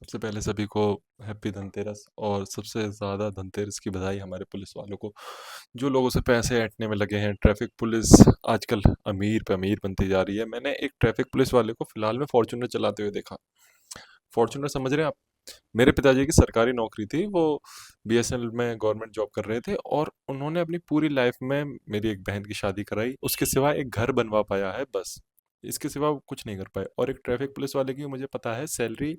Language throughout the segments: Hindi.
सबसे पहले सभी को हैप्पी धनतेरस और सबसे ज़्यादा धनतेरस की बधाई हमारे पुलिस वालों को जो लोगों से पैसे ऐंठने में लगे हैं। ट्रैफिक पुलिस आजकल अमीर पे अमीर बनती जा रही है। मैंने एक ट्रैफिक पुलिस वाले को फिलहाल में फॉर्च्यूनर चलाते हुए देखा। फॉर्च्यूनर समझ रहे हैं आप? मेरे पिताजी की सरकारी नौकरी थी, वो बीएसएनएल में गवर्नमेंट जॉब कर रहे थे और उन्होंने अपनी पूरी लाइफ में मेरी एक बहन की शादी कराई, उसके सिवा एक घर बनवा पाया है बस। इसके सिवा वो कुछ नहीं कर पाए। और एक ट्रैफिक पुलिस वाले की मुझे पता है सैलरी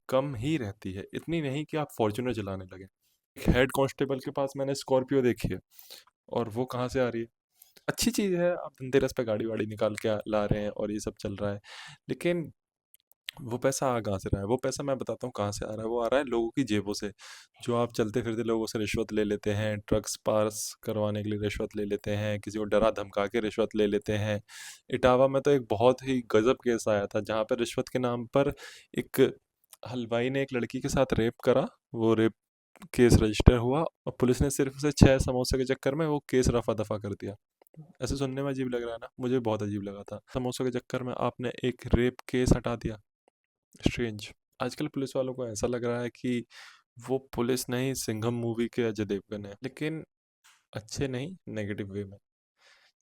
कम ही रहती है, इतनी नहीं कि आप फॉर्च्यूनर चलाने लगे। एक हेड कांस्टेबल के पास मैंने स्कॉर्पियो देखी है, और वो कहाँ से आ रही है? अच्छी चीज़ है, आप धनतेरस पे गाड़ी वाड़ी निकाल के ला रहे हैं और ये सब चल रहा है, लेकिन वो पैसा आ कहाँ से रहा है? वो पैसा मैं बताता हूँ कहाँ से आ रहा है। वो आ रहा है लोगों की जेबों से। जो आप चलते फिरते लोगों से रिश्वत ले लेते हैं, ट्रक्स पास करवाने के लिए रिश्वत ले लेते हैं, किसी को डरा धमका के रिश्वत ले लेते हैं। इटावा में तो एक बहुत ही गजब केस आया था जहाँ पर रिश्वत के नाम पर एक हलवाई ने एक लड़की के साथ रेप करा। वो रेप केस रजिस्टर हुआ और पुलिस ने सिर्फ उसे 6 समोसे के चक्कर में वो केस रफा दफा कर दिया। ऐसे सुनने में अजीब लग रहा है ना? मुझे बहुत अजीब लगा था। समोसों के चक्कर में आपने एक रेप केस हटा दिया। स्ट्रेंज। आजकल पुलिस वालों को ऐसा लग रहा है कि वो पुलिस नहीं, सिंघम मूवी के अजय देवगन है, लेकिन अच्छे नहीं, नेगेटिव वे में।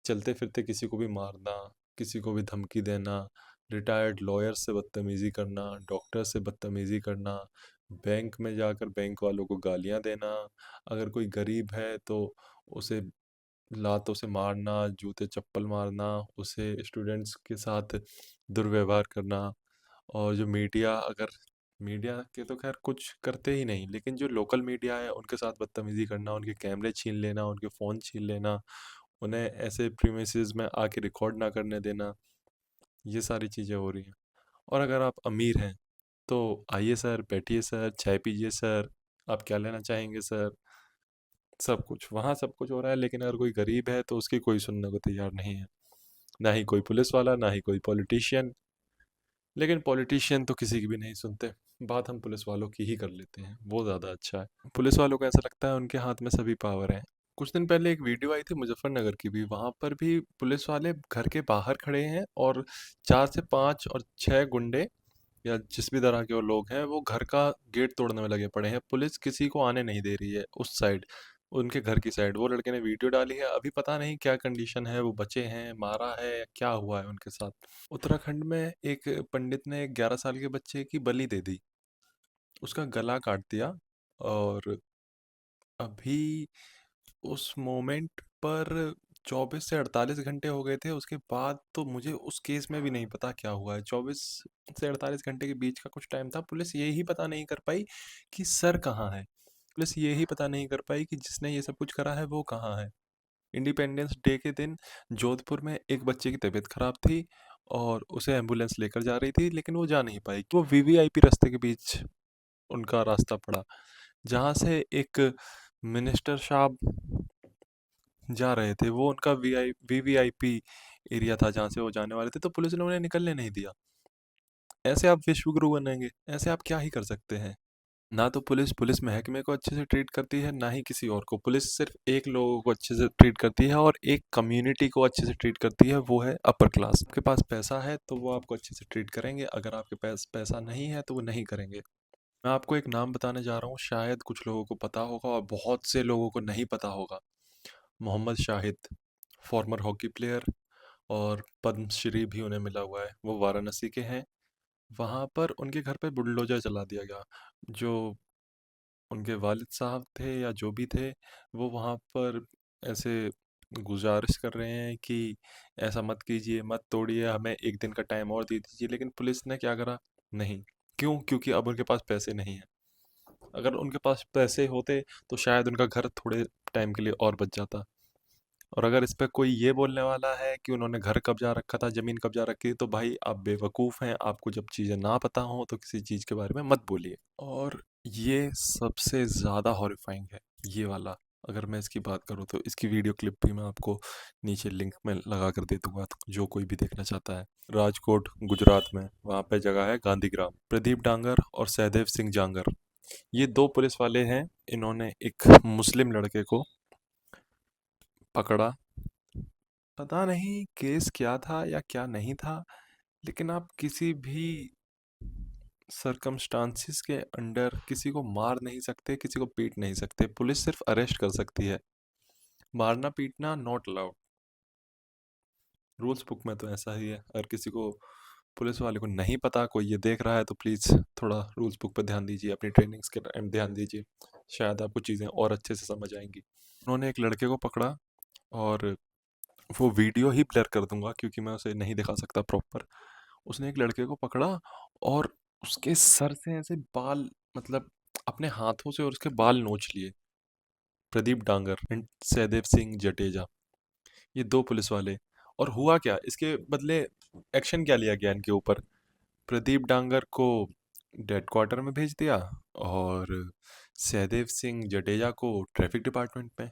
चलते फिरते किसी को भी मारना, किसी को भी धमकी देना, रिटायर्ड लॉयर से बदतमीजी करना, डॉक्टर से बदतमीजी करना, बैंक में जाकर बैंक वालों को गालियां देना, अगर कोई गरीब है तो उसे लातों से मारना, जूते चप्पल मारना, उसे स्टूडेंट्स के साथ दुर्व्यवहार करना। और जो मीडिया, अगर मीडिया के तो खैर कुछ करते ही नहीं, लेकिन जो लोकल मीडिया है उनके साथ बदतमीजी करना, उनके कैमरे छीन लेना, उनके फ़ोन छीन लेना, उन्हें ऐसे प्रीमिसेस में आके रिकॉर्ड ना करने देना, ये सारी चीज़ें हो रही हैं। और अगर आप अमीर हैं तो आइए सर, बैठिए सर, चाय पीजिए सर, आप क्या लेना चाहेंगे सर? सब कुछ वहाँ सब कुछ हो रहा है, लेकिन अगर कोई गरीब है तो उसकी कोई सुनने को तैयार नहीं है। ना ही कोई पुलिस वाला, ना ही कोई पॉलिटिशियन। लेकिन पॉलिटिशियन तो किसी की भी नहीं सुनते। बात हम पुलिस वालों की ही कर लेते हैं, वो ज़्यादा अच्छा है। पुलिस वालों को ऐसा लगता है उनके हाथ में सभी पावर है। कुछ दिन पहले एक वीडियो आई थी मुजफ्फरनगर की भी, वहाँ पर भी पुलिस वाले घर के बाहर खड़े हैं और 4 से 5 और 6 गुंडे या जिस भी तरह के वो लोग हैं वो घर का गेट तोड़ने में लगे पड़े हैं। पुलिस किसी को आने नहीं दे रही है उस साइड, उनके घर की साइड। वो लड़के ने वीडियो डाली है, अभी पता नहीं क्या कंडीशन है, वो बचे हैं, मारा है या क्या हुआ है उनके साथ। उत्तराखंड में एक पंडित ने एक 11 साल के बच्चे की बलि दे दी, उसका गला काट दिया। और अभी उस मोमेंट पर 24 से 48 घंटे हो गए थे, उसके बाद तो मुझे उस केस में भी नहीं पता क्या हुआ है। 24 से 48 घंटे के बीच का कुछ टाइम था, पुलिस ये ही पता नहीं कर पाई कि सर कहाँ है। पुलिस ये ही पता नहीं कर पाई कि जिसने ये सब कुछ करा है वो कहाँ है। इंडिपेंडेंस डे के दिन जोधपुर में एक बच्चे की तबीयत खराब थी और उसे एम्बुलेंस लेकर जा रही थी, लेकिन वो जा नहीं पाई। वो वीवीआईपी रास्ते के बीच उनका रास्ता पड़ा, जहाँ से एक मिनिस्टर साहब जा रहे थे। वो उनका वीवीआईपी एरिया था जहाँ से वो जाने वाले थे, तो पुलिस ने उन्हें निकलने नहीं दिया। ऐसे आप विश्व गुरु बनेंगे? ऐसे आप क्या ही कर सकते हैं? ना तो पुलिस पुलिस महकमे को अच्छे से ट्रीट करती है, ना ही किसी और को। पुलिस सिर्फ एक लोगों को अच्छे से ट्रीट करती है और एक कम्युनिटी को अच्छे से ट्रीट करती है, वो है अपर क्लास। आपके पास पैसा है तो वो आपको अच्छे से ट्रीट करेंगे, अगर आपके पास पैसा नहीं है तो वो नहीं करेंगे। मैं आपको एक नाम बताने जा रहा हूँ, शायद कुछ लोगों को पता होगा और बहुत से लोगों को नहीं पता होगा। Mohammad Shahid, former hockey player, और पद्मश्री भी उन्हें मिला हुआ है। वो वाराणसी के हैं। वहाँ पर उनके घर पे बुलडोज़र चला दिया गया। जो उनके वालिद साहब थे या जो भी थे, वो वहाँ पर ऐसे गुज़ारिश कर रहे हैं कि ऐसा मत कीजिए, मत तोड़िए, हमें 1 दिन का टाइम और दे दीजिए। लेकिन पुलिस ने क्या करा? नहीं। क्यों? क्योंकि अब उनके पास पैसे नहीं हैं। अगर उनके पास पैसे होते तो शायद उनका घर थोड़े टाइम के लिए और बच जाता। और अगर इस पे कोई ये बोलने वाला है कि उन्होंने घर कब्जा रखा था, ज़मीन कब्जा रखी थी, तो भाई आप बेवकूफ़ हैं। आपको जब चीज़ें ना पता हों तो किसी चीज़ के बारे में मत बोलिए। और ये सबसे ज़्यादा हॉरिफाइंग है, ये वाला। अगर मैं इसकी बात करूँ तो इसकी वीडियो क्लिप भी मैं आपको नीचे लिंक में लगा कर दे दूंगा, तो जो कोई भी देखना चाहता है। राजकोट गुजरात में वहाँ पे जगह है गांधीग्राम। प्रदीप डांगर और सहदेव सिंह जांगर, ये 2 पुलिस वाले हैं। इन्होंने एक मुस्लिम लड़के को पकड़ा। पता नहीं केस क्या था या क्या नहीं था, लेकिन आप किसी भी सरकमस्टांसिस के अंडर किसी को मार नहीं सकते, किसी को पीट नहीं सकते, पुलिस सिर्फ अरेस्ट कर सकती है। मारना पीटना नॉट अलाउड। रूल्स बुक में तो ऐसा ही है। अगर किसी को, पुलिस वाले को नहीं पता, कोई ये देख रहा है, तो प्लीज़ थोड़ा रूल्स बुक पर ध्यान दीजिए, अपनी ट्रेनिंग्स के टाइम ध्यान दीजिए, शायद आपको चीज़ें और अच्छे से समझ आएंगी। उन्होंने एक लड़के को पकड़ा, और वो वीडियो ही ब्लर कर दूंगा क्योंकि मैं उसे नहीं दिखा सकता प्रॉपर। उसने एक लड़के को पकड़ा और उसके सर से ऐसे बाल, मतलब अपने हाथों से, और उसके बाल नोच लिए। प्रदीप डांगर एंड सहदेव सिंह जडेजा, ये दो पुलिस वाले। और हुआ क्या इसके बदले, एक्शन क्या लिया गया इनके ऊपर? प्रदीप डांगर को डेड क्वार्टर में भेज दिया, और सहदेव सिंह जडेजा को ट्रैफिक डिपार्टमेंट में।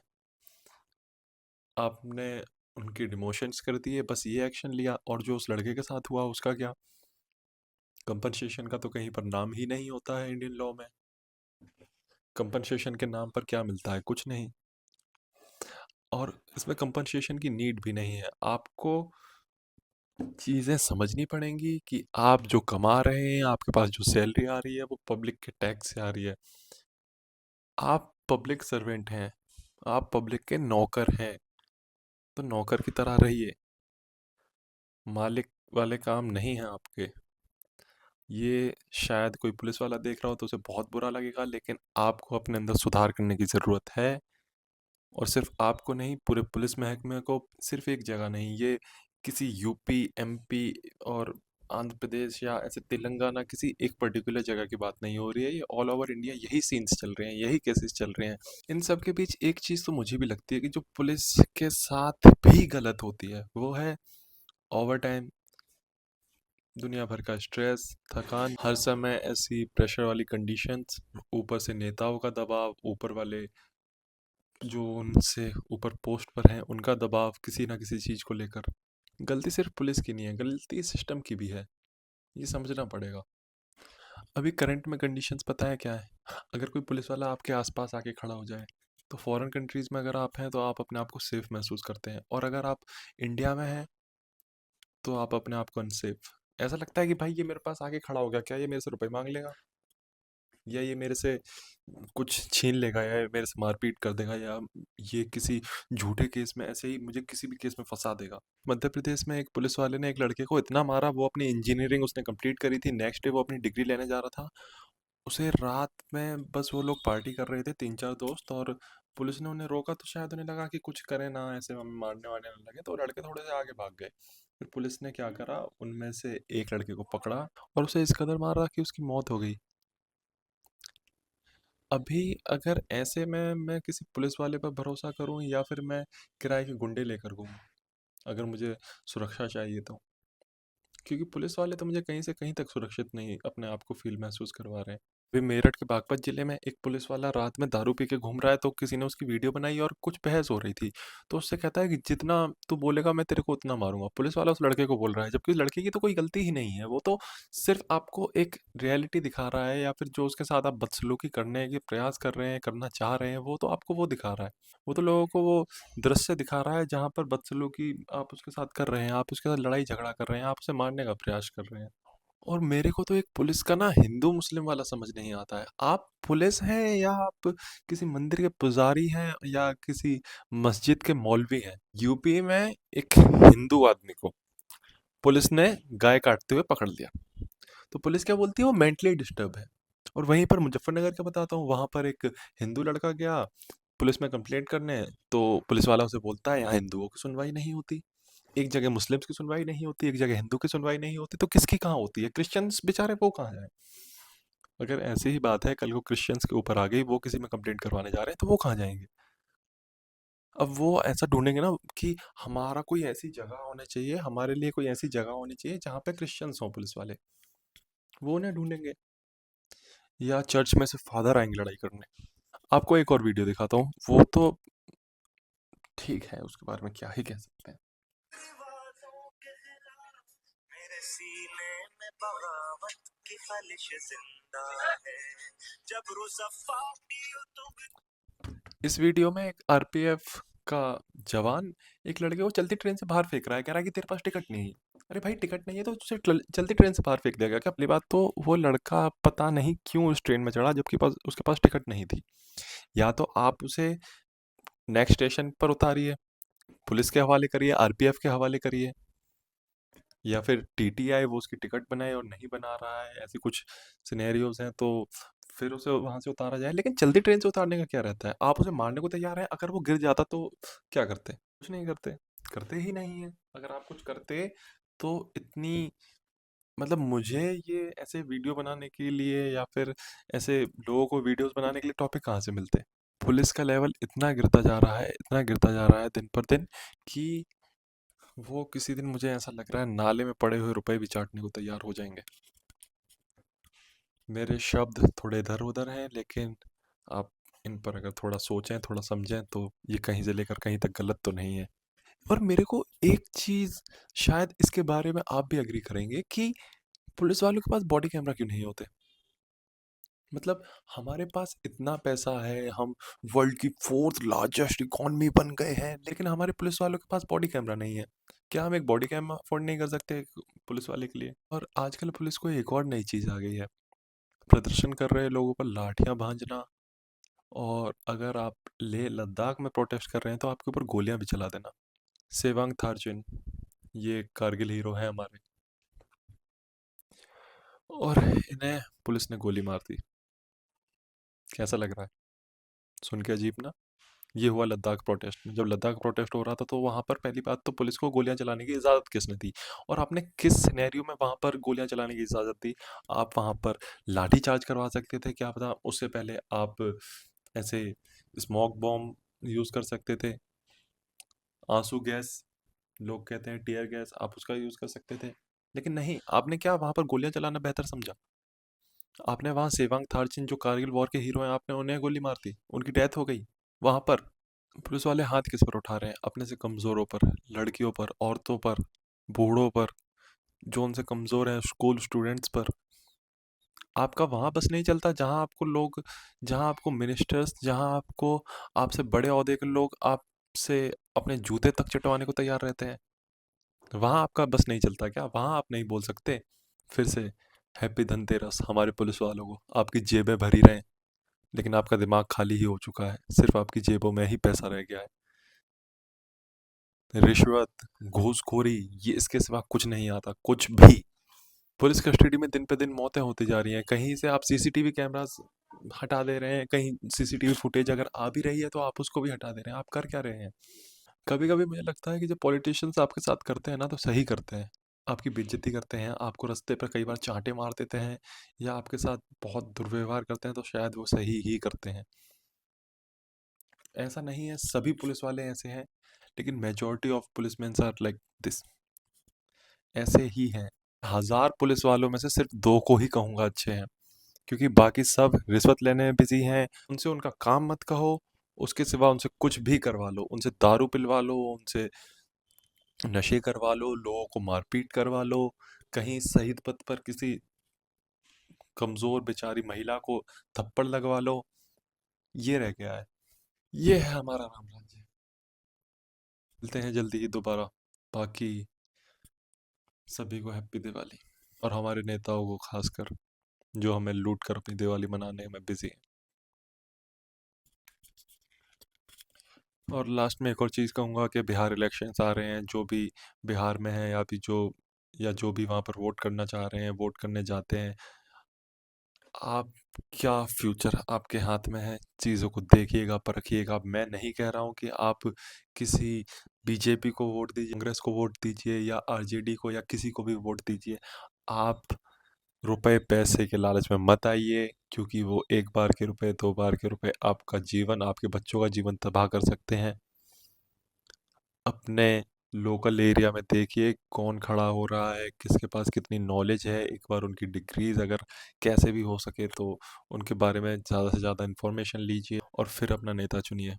आपने उनकी डिमोशंस कर दिए, बस ये एक्शन लिया। और जो उस लड़के के साथ हुआ उसका क्या? कंपनसेशन का तो कहीं पर नाम ही नहीं होता है इंडियन लॉ में। कंपनसेशन के नाम पर क्या मिलता है? कुछ नहीं। और इसमें कंपनसेशन की नीड भी नहीं है। आपको चीज़ें समझनी पड़ेंगी कि आप जो कमा रहे हैं, आपके पास जो सैलरी आ रही है, वो पब्लिक के टैक्स से आ रही है। आप पब्लिक सर्वेंट हैं, आप पब्लिक के नौकर हैं, तो नौकर की तरह रहिए। मालिक वाले काम नहीं हैं आपके। ये शायद कोई पुलिस वाला देख रहा हो तो उसे बहुत बुरा लगेगा, लेकिन आपको अपने अंदर सुधार करने की ज़रूरत है। और सिर्फ आपको नहीं, पूरे पुलिस महकमे को। सिर्फ एक जगह नहीं, ये किसी यूपी, एमपी और आंध्र प्रदेश या ऐसे तेलंगाना, किसी एक पर्टिकुलर जगह की बात नहीं हो रही है। ये ऑल ओवर इंडिया यही सीन्स चल रहे हैं, यही केसेस चल रहे हैं। इन सब के बीच एक चीज़ तो मुझे भी लगती है कि जो पुलिस के साथ भी गलत होती है, वो है ओवर टाइम, दुनिया भर का स्ट्रेस, थकान, हर समय ऐसी प्रेशर वाली कंडीशंस, ऊपर से नेताओं का दबाव, ऊपर वाले जो उनसे ऊपर पोस्ट पर हैं उनका दबाव किसी ना किसी चीज़ को लेकर। गलती सिर्फ पुलिस की नहीं है, गलती सिस्टम की भी है। ये समझना पड़ेगा। अभी करंट में कंडीशंस पता है क्या है? अगर कोई पुलिस वाला आपके आसपास आके खड़ा हो जाए, तो फॉरेन कंट्रीज़ में अगर आप हैं तो आप अपने आप को सेफ महसूस करते हैं, और अगर आप इंडिया में हैं तो आप अपने आप को अनसेफ। ऐसा लगता है कि भाई ये मेरे पास आके खड़ा हो गया, क्या ये मेरे से रुपए मांग लेगा, या ये मेरे से कुछ छीन लेगा, या ये मेरे से मारपीट कर देगा, या ये किसी झूठे केस में ऐसे ही मुझे किसी भी केस में फंसा देगा। मध्य प्रदेश में एक पुलिस वाले ने एक लड़के को इतना मारा, वो अपनी इंजीनियरिंग उसने कंप्लीट करी थी, नेक्स्ट डे वो अपनी डिग्री लेने जा रहा था। उसे रात में बस वो लोग पार्टी कर रहे थे, तीन चार दोस्त, और पुलिस ने उन्हें रोका, तो शायद उन्हें लगा कि कुछ करें ना, ऐसे हमें मारने वारने ना लगे, तो लड़के थोड़े से आगे भाग गए। फिर पुलिस ने क्या करा, उनमें से एक लड़के को पकड़ा और उसे इस कदर मारा कि उसकी मौत हो गई। अभी अगर ऐसे में मैं किसी पुलिस वाले पर भरोसा करूं, या फिर मैं किराए के गुंडे लेकर घूमूं, अगर मुझे सुरक्षा चाहिए तो? क्योंकि पुलिस वाले तो मुझे कहीं से कहीं तक सुरक्षित नहीं अपने आप को फील महसूस करवा रहे हैं। अभी मेरठ के बागपत जिले में एक पुलिस वाला रात में दारू पी के घूम रहा है, तो किसी ने उसकी वीडियो बनाई और कुछ बहस हो रही थी। तो उससे कहता है कि जितना तू बोलेगा मैं तेरे को उतना मारूंगा। पुलिस वाला उस लड़के को बोल रहा है, जबकि उस लड़के की तो कोई गलती ही नहीं है। वो तो सिर्फ आपको एक रियलिटी दिखा रहा है, या फिर जो उसके साथ आप बदसलूकी करने के प्रयास कर रहे हैं, करना चाह रहे हैं, वो तो आपको वो दिखा रहा है। वो तो लोगों को वो दृश्य दिखा रहा है जहाँ पर बदसलूकी आप उसके साथ कर रहे हैं, आप उसके साथ लड़ाई झगड़ा कर रहे हैं, आप उसे मारने का प्रयास कर रहे हैं। और मेरे को तो एक पुलिस का ना हिंदू मुस्लिम वाला समझ नहीं आता है। आप पुलिस हैं, या आप किसी मंदिर के पुजारी हैं, या किसी मस्जिद के मौलवी हैं? यूपी में एक हिंदू आदमी को पुलिस ने गाय काटते हुए पकड़ लिया, तो पुलिस क्या बोलती है, वो मेंटली डिस्टर्ब है। और वहीं पर मुजफ्फरनगर का बताता हूँ, वहां पर एक हिंदू लड़का गया पुलिस में कंप्लेंट करने, तो पुलिस वाला उसे बोलता है यहाँ हिंदुओं की सुनवाई नहीं होती। एक जगह मुस्लिम्स की सुनवाई नहीं होती, एक जगह हिंदू की सुनवाई नहीं होती, तो किसकी कहाँ होती है? क्रिश्चियंस बेचारे वो कहाँ जाए? अगर ऐसी ही बात है, कल को क्रिश्चियंस के ऊपर आ गई, वो किसी में कंप्लेंट करवाने जा रहे हैं, तो वो कहाँ जाएंगे? अब वो ऐसा ढूंढेंगे ना कि हमारा कोई ऐसी जगह होनी चाहिए, हमारे लिए कोई ऐसी जगह होनी चाहिए जहाँ पे क्रिश्चियंस हों पुलिस वाले। वो उन्हें ढूंढेंगे, या चर्च में से फादर आएंगे लड़ाई करने। आपको एक और वीडियो दिखाता हूँ, वो तो ठीक है, उसके बारे में क्या ही कह सकते हैं। मेरे सीने में बगावत की ख्वाहिश जिंदा है, जब रुसफ़ा की इस वीडियो में एक आरपीएफ का जवान एक लड़के को चलती ट्रेन से बाहर फेंक रहा है, कह रहा है कि तेरे पास टिकट नहीं है। अरे भाई टिकट नहीं है तो तुझे चलती ट्रेन से बाहर फेंक दिया गया क्या? पहली बात तो वो लड़का पता नहीं क्यों उस ट्रेन में चढ़ा जबकि पास उसके पास टिकट नहीं थी। या तो आप उसे नेक्स्ट स्टेशन पर उतारिए, पुलिस के हवाले करिए, आरपीएफ के हवाले करिए, या फिर टीटीआई वो उसकी टिकट बनाए और नहीं बना रहा है, ऐसे कुछ सिनेरियोज हैं तो फिर उसे वहां से उतारा जाए। लेकिन चलती ट्रेन से उतारने का क्या रहता है? आप उसे मारने को तैयार हैं, अगर वो गिर जाता तो क्या करते? कुछ नहीं करते, करते ही नहीं है। अगर आप कुछ करते तो इतनी, मतलब मुझे ये ऐसे वीडियो बनाने के लिए या फिर ऐसे लोगों को वीडियोस बनाने के लिए टॉपिक कहाँ से मिलते? पुलिस का लेवल इतना गिरता जा रहा है, इतना गिरता जा रहा है दिन पर दिन कि वो किसी दिन मुझे ऐसा लग रहा है नाले में पड़े हुए रुपए भी चाटने को तैयार हो जाएंगे। मेरे शब्द थोड़े इधर उधर हैं, लेकिन आप इन पर अगर थोड़ा सोचें, थोड़ा समझें तो ये कहीं से लेकर कहीं तक गलत तो नहीं है। और मेरे को एक चीज़, शायद इसके बारे में आप भी एग्री करेंगे कि पुलिस वालों के पास बॉडी कैमरा क्यों नहीं होते? मतलब हमारे पास इतना पैसा है, हम वर्ल्ड की फोर्थ लार्जेस्ट इकॉनमी बन गए हैं, लेकिन हमारे पुलिस वालों के पास बॉडी कैमरा नहीं है। क्या हम एक बॉडी कैमरा अफोर्ड नहीं कर सकते एक पुलिस वाले के लिए? और आजकल पुलिस को एक और नई चीज़ आ गई है, प्रदर्शन कर रहे लोगों पर लाठियां भांजना। और अगर आप लेह लद्दाख में प्रोटेस्ट कर रहे हैं तो आपके ऊपर गोलियां भी चला देना। सेवांग थारचुन, ये कारगिल हीरो है हमारे, और इन्हें पुलिस ने गोली मार दी। कैसा लग रहा है सुन के? अजीब ना? ये हुआ लद्दाख प्रोटेस्ट में। जब लद्दाख प्रोटेस्ट हो रहा था तो वहां पर पहली बात तो पुलिस को गोलियां चलाने की इजाजत किसने दी? और आपने किस सिनेरियो में वहां पर गोलियां चलाने की इजाजत दी? आप वहां पर लाठी चार्ज करवा सकते थे, क्या पता उससे पहले आप ऐसे स्मोक बॉम्ब यूज कर सकते थे, आंसू गैस, लोग कहते हैं टीयर गैस, आप उसका यूज कर सकते थे। लेकिन नहीं, आपने क्या वहां पर गोलियां चलाना बेहतर समझा? आपने वहां सेवांग थारचिन जो कारगिल वॉर के हीरो हैं, आपने उन्हें गोली मार दी, उनकी डेथ हो गई वहां पर। पुलिस वाले हाथ किस पर उठा रहे हैं? अपने से कमजोरों पर, लड़कियों पर, औरतों पर, बूढ़ों पर, जो उनसे कमजोर हैं, स्कूल स्टूडेंट्स पर। आपका वहां बस नहीं चलता जहां आपको लोग, जहां आपको मिनिस्टर्स, जहां आपको आपसे बड़े ओहदे के लोग आपसे अपने जूते तक चटवाने को तैयार रहते हैं। वहां आपका बस नहीं चलता क्या? वहां आप नहीं बोल सकते फिर से हैप्पी धनतेरस हमारे पुलिस वालों को, आपकी जेबें भरी रहें, लेकिन आपका दिमाग खाली ही हो चुका है, सिर्फ आपकी जेबों में ही पैसा रह गया है। रिश्वत, घूसखोरी, ये इसके सिवा कुछ नहीं आता, कुछ भी। पुलिस कस्टडी में दिन पे दिन मौतें होती जा रही हैं। कहीं से आप सीसीटीवी कैमरास हटा दे रहे हैं, कहीं सीसीटीवी फुटेज अगर आ भी रही है तो आप उसको भी हटा दे रहे हैं। आप कर क्या रहे हैं? कभी कभी मुझे लगता है कि जो पॉलिटिशियंस आपके साथ करते हैं ना तो सही करते हैं। आपकी बेइज्जती करते हैं, आपको रास्ते पर कई बार चांटे मार देते हैं, या आपके साथ बहुत दुर्व्यवहार करते हैं तो शायद वो सही ही करते हैं। ऐसा नहीं है सभी पुलिस वाले ऐसे हैं, लेकिन majority of policeman are like this, ऐसे ही हैं। हजार पुलिस वालों में से सिर्फ दो को ही कहूंगा अच्छे हैं, क्योंकि बाकी सब रिश्वत लेने में बिजी हैं। उनसे उनका काम मत कहो, उसके सिवा उनसे कुछ भी करवा लो, उनसे दारू पिलवा लो, उनसे नशे करवा लो, लोगों को मारपीट करवा लो, कहीं शहीद पथ पर किसी कमजोर बेचारी महिला को थप्पड़ लगवा लो। ये रह गया है। ये है हमारा राम राज्य। मिलते हैं जल्दी ही दोबारा। बाकी सभी को हैप्पी दिवाली, और हमारे नेताओं को खासकर, जो हमें लूट कर अपनी दिवाली मनाने में बिजी हैं। और लास्ट में एक और चीज़ कहूँगा कि बिहार इलेक्शंस आ रहे हैं, जो भी बिहार में है या भी जो, या जो भी वहाँ पर वोट करना चाह रहे हैं, वोट करने जाते हैं, आप, क्या फ्यूचर आपके हाथ में है, चीज़ों को देखिएगा, परखिएगा। मैं नहीं कह रहा हूँ कि आप किसी बीजेपी को वोट दीजिए, कांग्रेस को वोट दीजिए, या आरजेडी को, या किसी को भी वोट दीजिए। आप रुपए पैसे के लालच में मत आइए, क्योंकि वो एक बार के रुपए, दो बार के रुपए आपका जीवन, आपके बच्चों का जीवन तबाह कर सकते हैं। अपने लोकल एरिया में देखिए कौन खड़ा हो रहा है, किसके पास कितनी नॉलेज है, एक बार उनकी डिग्रीज अगर कैसे भी हो सके तो उनके बारे में ज़्यादा से ज़्यादा इन्फॉर्मेशन लीजिए और फिर अपना नेता चुनिए।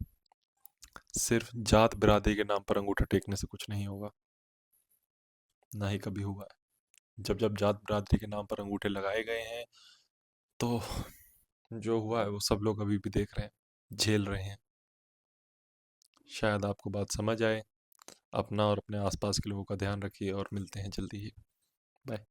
सिर्फ जात बिरादरी के नाम पर अंगूठा टेकने से कुछ नहीं होगा, ना ही कभी हुआ है। जब जब जात बिरादरी के नाम पर अंगूठे लगाए गए हैं तो जो हुआ है वो सब लोग अभी भी देख रहे हैं, झेल रहे हैं। शायद आपको बात समझ आए। अपना और अपने आसपास के लोगों का ध्यान रखिए और मिलते हैं जल्दी ही। बाय।